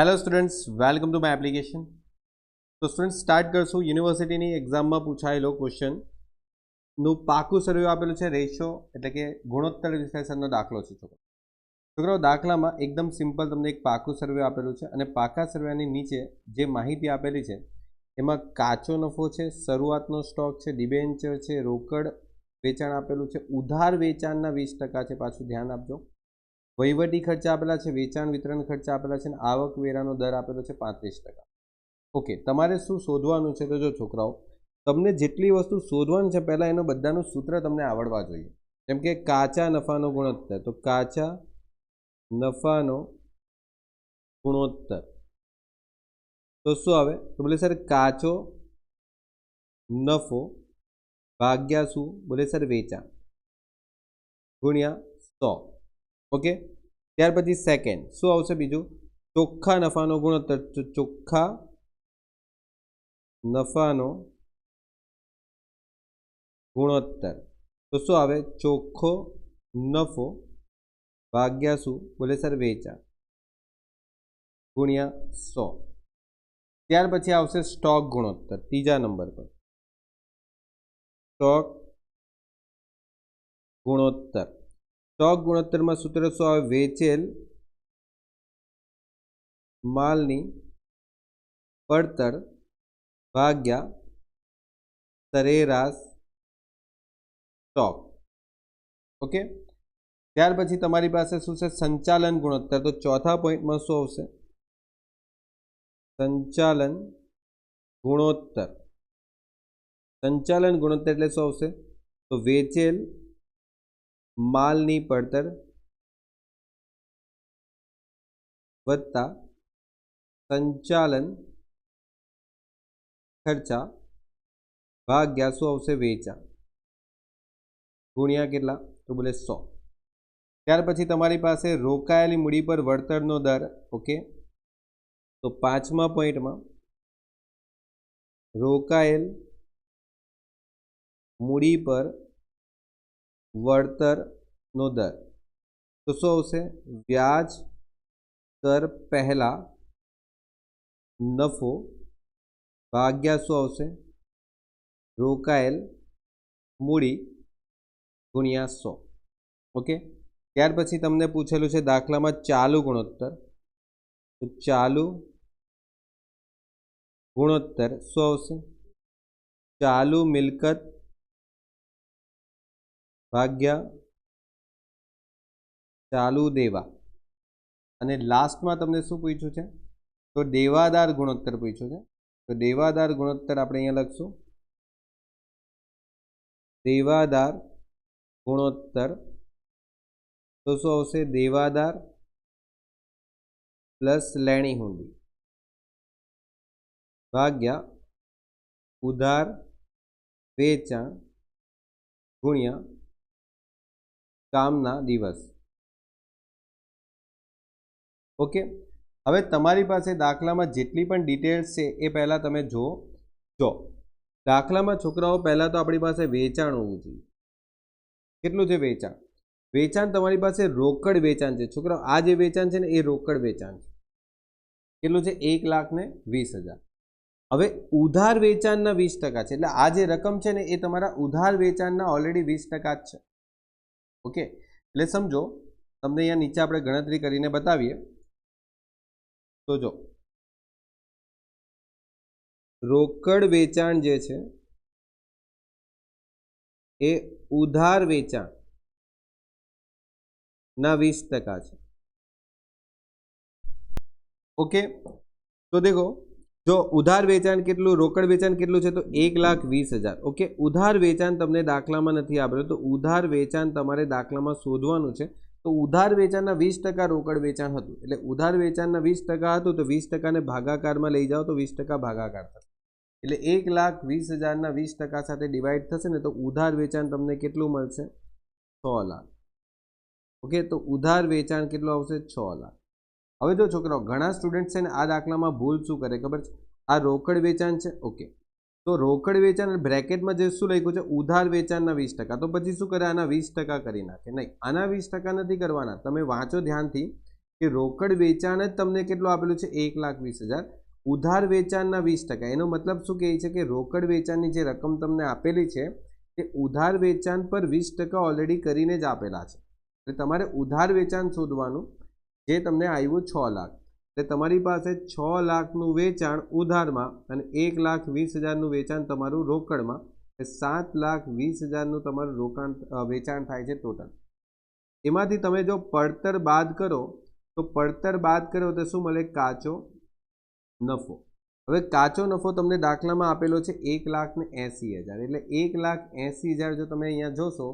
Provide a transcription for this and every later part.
Hello students, welcome to my application. तो students start करशुं यूनिवर्सिटीनी एक्जाममां पूछायेलो क्वेश्चननुं पाकું सर्वे आपेલું છે। रेशियो એટલે કે ગુણોત્તર વિશ્લેષણનો દાખલો છે। છોકરાઓ દાખલામાં એકદમ સિમ્પલ તમને એક પાકું સર્વે આપેલું છે અને પાકા સર્વેની નીચે જે માહિતી આપેલી છે એમાં કાચો નફો છે, શરૂઆતનો સ્ટોક છે, ડિબેન્ચર છે, રોકડ વેચાણ આપેલું છે, ઉધાર વેચાણના 20% છે, પાછું ધ્યાન આપજો, વહીવટી ખર્ચા આપેલા છે, વેચાણ વિતરણ ખર્ચા આપેલા છે અને આવકવેરાનો દર આપેલો છે 35%। ઓકે, તમારે શું શોધવાનું છે? તો જો છોકરાઓ તમને જેટલી વસ્તુ શોધવાનું છે પહેલાં એનો બધાનું સૂત્ર તમને આવડવા જોઈએ। જેમ કે કાચા નફાનો ગુણોત્તર, તો કાચા નફાનો ગુણોત્તર તો શું આવે? તો બોલે સર કાચો નફો ભાગ્યા શું? બોલે સર વેચાણ ગુણ્યા 100। ઓકે, ત્યાર પછી સેકન્ડ શું આવશે? બીજું ચોખ્ખા નફાનો ગુણોત્તર, તો ચોખ્ખા નફાનો ગુણોત્તર તો શું આવે? ચોખ્ખો નફો ભાગ્યા શું? બોલે સર વેચાણ ગુણ્યા 100। ત્યાર પછી આવશે સ્ટોક ગુણોત્તર, ત્રીજા નંબર પર સ્ટોક ગુણોત્તર। સ્ટોક ગુણોત્તરમાં સૂત્ર શું આવે? વેચેલ માલની પડતર ભાગ્યા સરેરાશ સ્ટોક। ઓકે, ત્યાર પછી તમારી પાસે શું છે? સંચાલન ગુણોત્તર। તો ચોથા પોઈન્ટમાં શું આવશે? સંચાલન ગુણોત્તર। સંચાલન ગુણોત્તર એટલે શું આવશે? તો વેચેલ માલની પડતર વત્તા સંચાલન ખર્ચા ભાગ્યા શું આવશે? વેચાણ ગુણ્યા કેટલા? તો બોલે 100। ત્યાર પછી તમારી પાસે રોકાયેલી મૂડી પર વળતરનો દર। ઓકે, તો પાંચમા પોઈન્ટમાં રોકાયેલ મૂડી પર વળતરનો દર તો શું આવશે? વ્યાજ કર પહેલા નફો ભાગ્યા શું આવશે? રોકાયેલ મૂડી ગુણ્યા 100। ઓકે, ત્યાર પછી તમને પૂછેલું છે દાખલામાં ચાલુ ગુણોત્તર। તો ચાલુ ગુણોત્તર શું આવશે? ચાલુ મિલકત ભાગ્યા ચાલુ દેવા। અને લાસ્ટમાં તમને શું પૂછ્યું છે? તો દેવાદાર ગુણોત્તર પૂછ્યું છે। તો દેવાદાર ગુણોત્તર આપણે અહીંયા લખશું, દેવાદાર ગુણોત્તર તો શું આવશે? દેવાદાર પ્લસ લેણી હુંડી ભાગ્યા ઉધાર વેચાણ ગુણ્યા કામના દિવસ। ઓકે, હવે તમારી પાસે દાખલામાં જેટલી પણ ડિટેલ્સ છે એ પહેલાં તમે જો દાખલામાં છોકરાઓ પહેલાં તો આપણી પાસે વેચાણ હોવું જોઈએ। કેટલું છે વેચાણ? વેચાણ તમારી પાસે રોકડ વેચાણ છે છોકરાઓ। આ જે વેચાણ છે ને એ રોકડ વેચાણ છે। કેટલું છે? 1,20,000। હવે ઉધાર વેચાણના 20% છે, એટલે આ જે રકમ છે ને એ તમારા ઉધાર વેચાણના ઓલરેડી 20% જ છે। ઓકે, એટલે સમજો તમને અહીંયા નીચે આપણે ગણતરી કરીને બતાવીએ। તો જો રોકડ વેચાણ જે છે એ ઉધાર વેચાણ ના 20% છે। ઓકે, તો દેખો જો ઉધાર વેચાણ કેટલું, રોકડ વેચાણ કેટલું છે? તો 1,20,000। ઓકે, ઉધાર વેચાણ તમને દાખલામાં નથી આપેલું, તો ઉધાર વેચાણ તમારે દાખલામાં શોધવાનું છે। તો ઉધાર વેચાણના 20% રોકડ વેચાણ હતું, એટલે ઉધાર વેચાણના 20% હતું તો 20%ને ભાગાકારમાં લઈ જાઓ તો 20% ભાગાકાર થશે, એટલે 1,20,000ના 20% સાથે ડિવાઈડ થશે ને તો ઉધાર વેચાણ તમને કેટલું મળશે? 6 લાખ। ઓકે, તો ઉધાર વેચાણ કેટલું આવશે? 6 લાખ। હવે જો છોકરાઓ ઘણા સ્ટુડન્ટ છે ને આ દાખલામાં ભૂલ શું કરે ખબર છે? આ રોકડ વેચાણ છે। ઓકે, તો રોકડ વેચાણ બ્રેકેટમાં જે શું લખ્યું છે? ઉધાર વેચાણના 20%, તો પછી શું કરે? આના 20% કરી નાખે। નહીં, આના 20% નથી કરવાના, તમે વાંચો ધ્યાનથી। કે રોકડ વેચાણ જ તમને કેટલું આપેલું છે 1,20,000, ઉધાર વેચાણના 20%. એનો મતલબ શું કહે છે કે રોકડ વેચાણની જે રકમ તમને આપેલી છે તે ઉધાર વેચાણ પર 20% ઓલરેડી કરીને જ આપેલા છે. એટલે તમારે ઉધાર વેચાણ શોધવાનું, જે તમને આવ્યું 6 લાખ. એટલે તમારી પાસે 6 લાખનું વેચાણ ઉધારમાં અને 1,20,000નું વેચાણ તમારું રોકડમાં, એ 7,20,000નું તમારું વેચાણ થાય છે ટોટલ. એમાંથી તમે જો પડતર બાદ કરો તો પડતર બાદ કરો તો શું મળે? કાચો નફો. હવે કાચો નફો તમને દાખલામાં આપેલો છે 1,80,000. એટલે 1,80,000 જો તમે અહીંયા જોશો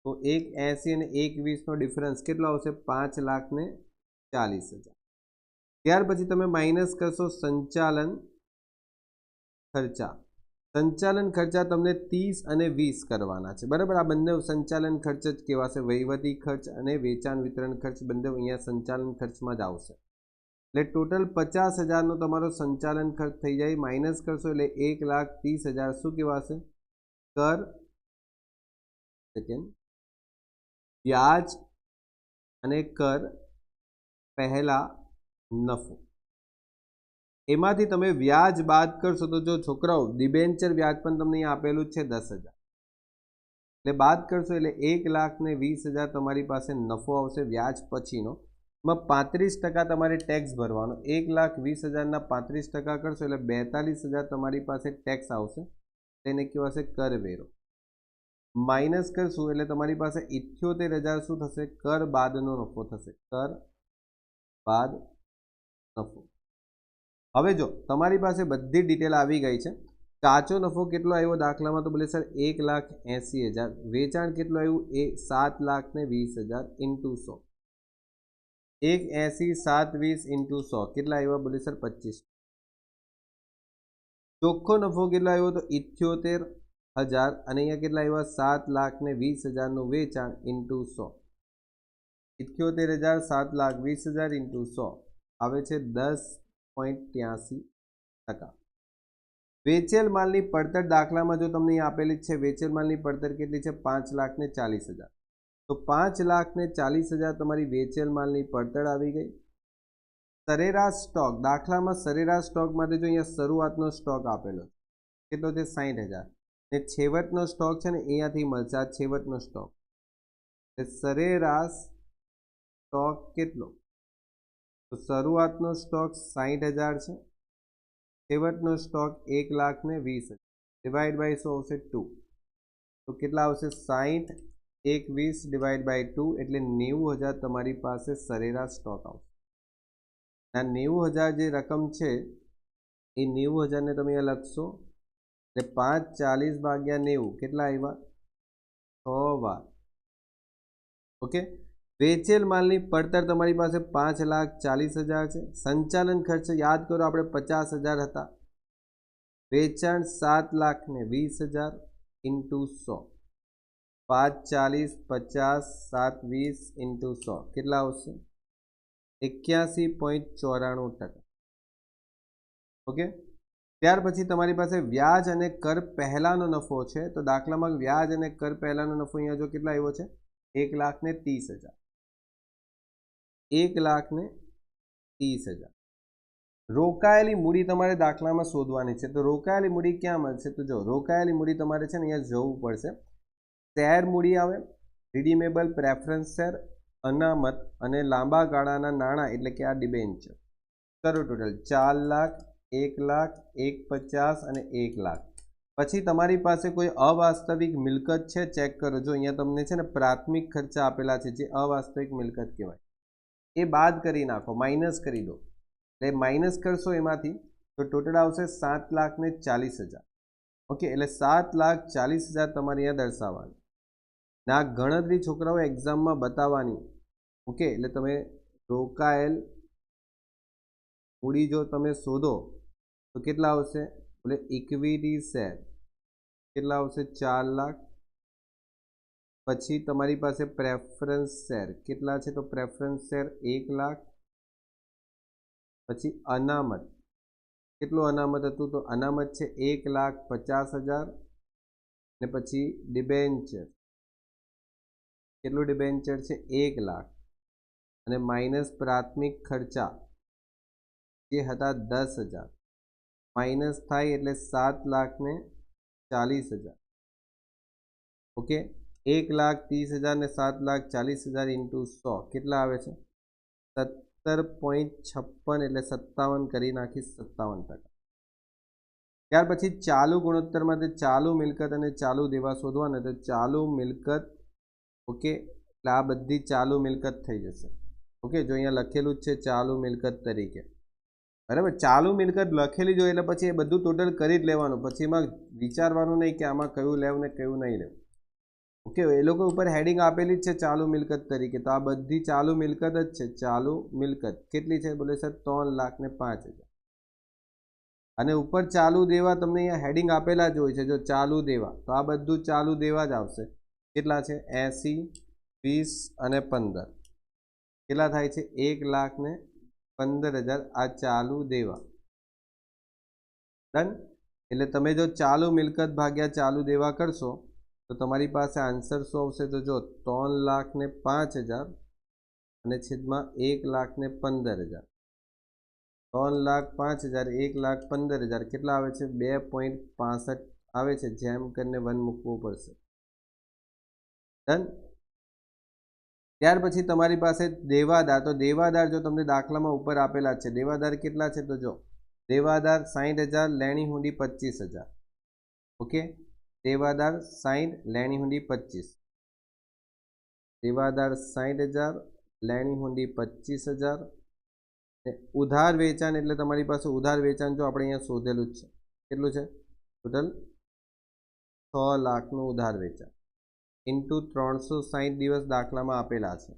તો 1,80 અને 1,20નો ડિફરન્સ કેટલો આવશે? 5,40,000. ત્યાર પછી તમે માઇનસ કરશો સંચાલન ખર્ચા. સંચાલન ખર્ચા તમને 30 અને 20 કરવાના છે, બરાબર. આ બંને સંચાલન ખર્ચ જ કહેવાશે. વહીવટી ખર્ચ અને વેચાણ વિતરણ ખર્ચ બંને અહીંયા સંચાલન ખર્ચમાં જ આવશે. એટલે ટોટલ 50,000નો તમારો સંચાલન ખર્ચ થઈ જાય. માઇનસ કરશો એટલે 1,30,000 શું કહેવાશે? કર, વ્યાજ અને કર પહેલા નફો. એમાંથી તમે વ્યાજ બાદ કરશો તો જો છોકરાઓ ડિબેન્ચર વ્યાજ પણ તમને અહીંયા આપેલું જ છે 10,000. એટલે બાદ કરશો એટલે 1,20,000 તમારી પાસે નફો આવશે વ્યાજ પછીનો. એમાં 35% તમારે ટેક્સ ભરવાનો. 1,20,000ના 35% કરશો એટલે 42,000 તમારી પાસે ટેક્સ આવશે. તેને કહેવાશે કરવેરો. માઇનસ કરશું એટલે તમારી પાસે 78,000 શું થશે? કર બાદનો નફો થશે. કર બાદ નફો. હવે જો તમારી પાસે બધી ડિટેલ આવી ગઈ છે. કાચો નફો કેટલો આવ્યો દાખલામાં? તો બોલે સર 1,80,000. વેચાણ કેટલું આવ્યું? એ 7,20,000 ઇન્ટુ 100. 1,80, 7,20 ઇન્ટુ 100 કેટલા આવ્યા? બોલે સર 25. ચોખ્ખો નફો કેટલો આવ્યો? તો 78,000 અને અહીંયા કેટલા આવ્યા? 7,20,000નું વેચાણ ઇન્ટુ 100. 78,000 7,20,000 ઇન્ટુ 100 આવે છે 10.83%. વેચેલ માલની પડતર દાખલામાં જો તમને અહીં આપેલી છે, વેચેલ માલની પડતર કેટલી છે? 5,40,000. તો 5,40,000 તમારી વેચેલ માલની પડતર આવી ગઈ. સરેરાશ સ્ટોક દાખલામાં સરેરાશ સ્ટોક માટે જો અહીંયા શરૂઆતનો સ્ટોક આપેલો છે કેટલો છે? 60,000. ને છેવટનો સ્ટોક છે ને અહીંયાથી મળશે. આ છેવટનો સ્ટોક. સરેરાશ સ્ટોક કેટલો? તો શરૂઆતનો સ્ટોક 60,000 છે, છેવટનો સ્ટોક 1,20,000. ડિવાઈડ બાય 100 આવશે 2. તો કેટલા આવશે? 60, 1,20 ડિવાઈડ બાય 2 એટલે 90,000 તમારી પાસે સરેરાશ સ્ટોક આવશે. આ 90,000 જે રકમ છે એ 90,000ને તમે અહીંયા લખશો એટલે 5,40 ભાગ્યા 90 કેટલા આવ્યા? 6 વાર. ઓકે. વેચેલ માલની પડતર તમારી પાસે 5,40,000 છે. સંચાલન ખર્ચ યાદ કરો આપણે 50,000 હતા. વેચાણ 7,20,000 ઇન્ટુ 100. 5,40, 50, 7,20 ઇન્ટુ 100 કેટલા આવશે? 81.94%. ઓકે. ત્યાર પછી તમારી પાસે વ્યાજ અને કર પહેલાનો નફો છે. તો દાખલામાં વ્યાજ અને કર પહેલાનો નફો અહીંયા જો કેટલા આવ્યો છે? 1,30,000. 1,30,000. રોકાયેલી મૂડી તમારે દાખલામાં શોધવાની છે. તો રોકાયેલી મૂડી ક્યાં મળશે? તો જો રોકાયેલી મૂડી તમારે છે ને અહીંયા જવું પડશે. શેર મૂડી આવે, રિડીમેબલ પ્રેફરન્સ શેર, અનામત અને લાંબા ગાળાના નાણાં એટલે કે આ ડિબેન્ચર. કરો ટોટલ 4 લાખ, 1 લાખ, 1,50 અને 1 લાખ. પછી તમારી પાસે કોઈ અવાસ્તવિક મિલકત છે? ચેક કરો. જો અહીંયા તમને છે ને પ્રાથમિક ખર્ચા આપેલા છે જે અવાસ્તવિક મિલકત કહેવાય. એ બાદ કરી નાખો, માઇનસ કરી દો. એટલે માઇનસ કરશો એમાંથી તો ટોટલ આવશે 7,40,000. ઓકે. એટલે 7,40,000 તમારે અહીંયા દર્શાવવાની. ને આ ગણતરી છોકરાઓ એક્ઝામમાં બતાવવાની. ઓકે. એટલે તમે રોકાયેલ મૂડી જો તમે શોધો તો કેટલા આવશે? એટલે ઇક્વિટી શેર કેટલા આવશે? 4 લાખ. પછી તમારી પાસે પ્રેફરન્સ શેર કેટલા છે? તો પ્રેફરન્સ શેર 1 લાખ. પછી અનામત કેટલું અનામત હતું? તો અનામત છે 1,50,000. ને પછી ડિબેન્ચર કેટલું ડિબેન્ચર છે? 1 લાખ. અને માઇનસ પ્રાથમિક ખર્ચા જે હતા 10,000 માઇનસ થાય એટલે 7,40,000. ઓકે, 1,30,000 ને 7,40,000 ઇન્ટુ 100 કેટલા આવે છે? 17.56 એટલે 57 કરી નાખીશ 57%. ત્યાર પછી ચાલુ ગુણોત્તરમાં ચાલુ મિલકત અને ચાલુ દેવા શોધવાના. તો ચાલુ મિલકત, ઓકે, એટલે આ બધી ચાલુ મિલકત થઈ જશે. ઓકે, જો અહીંયા લખેલું જ છે ચાલુ મિલકત તરીકે, બરાબર. ચાલુ મિલકત લખેલી જોઈએ એટલે પછી એ બધું ટોટલ કરી જ લેવાનું, પછી એમાં વિચારવાનું નહીં કે આમાં કયું લેવું ને કયું નહીં લેવું. ઓકે, એ લોકો ઉપર હેડિંગ આપેલી જ છે ચાલુ મિલકત તરીકે, તો આ બધી ચાલુ મિલકત જ છે. ચાલુ મિલકત કેટલી છે? બોલે સર 3,05,000. અને ઉપર ચાલુ દેવા તમને અહીંયા હેડિંગ આપેલા જ હોય છે. જો ચાલુ દેવા, તો આ બધું ચાલુ દેવા જ આવશે. કેટલા છે? 80, 20 અને 15 કેટલા થાય છે? 1,15,000 આ ચાલુ દેવા. ડન. એટલે તમે જો ચાલુ મિલકત ભાગ્યા ચાલુ દેવા કરશો તો તમારી પાસે આન્સર શું આવશે? તો જો 3,05,000 અને છેદમાં 1,15,000. 3,05,000 1,15,000 કેટલા આવે છે? 2.65 આવે છે. જેમ કરીને 1 મૂકવું પડશે. ડન. ત્યાર પછી તમારી પાસે દેવાદાર. તો દેવાદાર જો તમને દાખલામાં ઉપર આપેલા છે, દેવાદાર કેટલા છે? તો જો દેવાદાર 60,000, લેણી હુંડી 25,000. ઓકે, દેવાદાર 60, લેણી હુંડી 25. દેવાદાર 60,000, લેણી હુંડી 25,000. ઉધાર વેચાણ એટલે તમારી પાસે ઉધાર વેચાણ જો આપણે અહીંયા શોધેલું જ છે. કેટલું છે? ટોટલ 6 લાખનું ઉધાર વેચાણ ઇન્ટુ 360 દિવસ દાખલામાં આપેલા છે.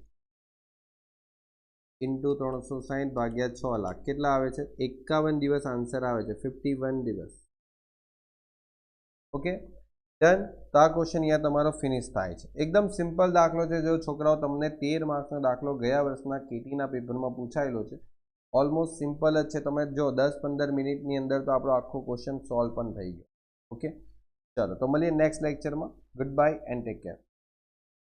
ઇન્ટુ 360 ભાગ્યા 6 લાખ કેટલા આવે છે? 51 દિવસ આન્સર આવે છે. 51 દિવસ. Okay, done. તો આ ક્વેશ્ચન અહીંયા તમારો ફિનિશ થાય છે. એકદમ સિમ્પલ દાખલો છે. જો છોકરાઓ તમને 13 માર્ક્સનો દાખલો ગયા વર્ષના કેટીના પેપરમાં પૂછાયેલો છે. ઓલમોસ્ટ સિમ્પલ જ છે. તમે જો 10-15 મિનિટની અંદર તો આપણો આખો ક્વેશ્ચન સોલ્વ પણ થઈ ગયો. ઓકે, ચાલો તો મળીએ નેક્સ્ટ લેક્ચરમાં. Good bye and take care.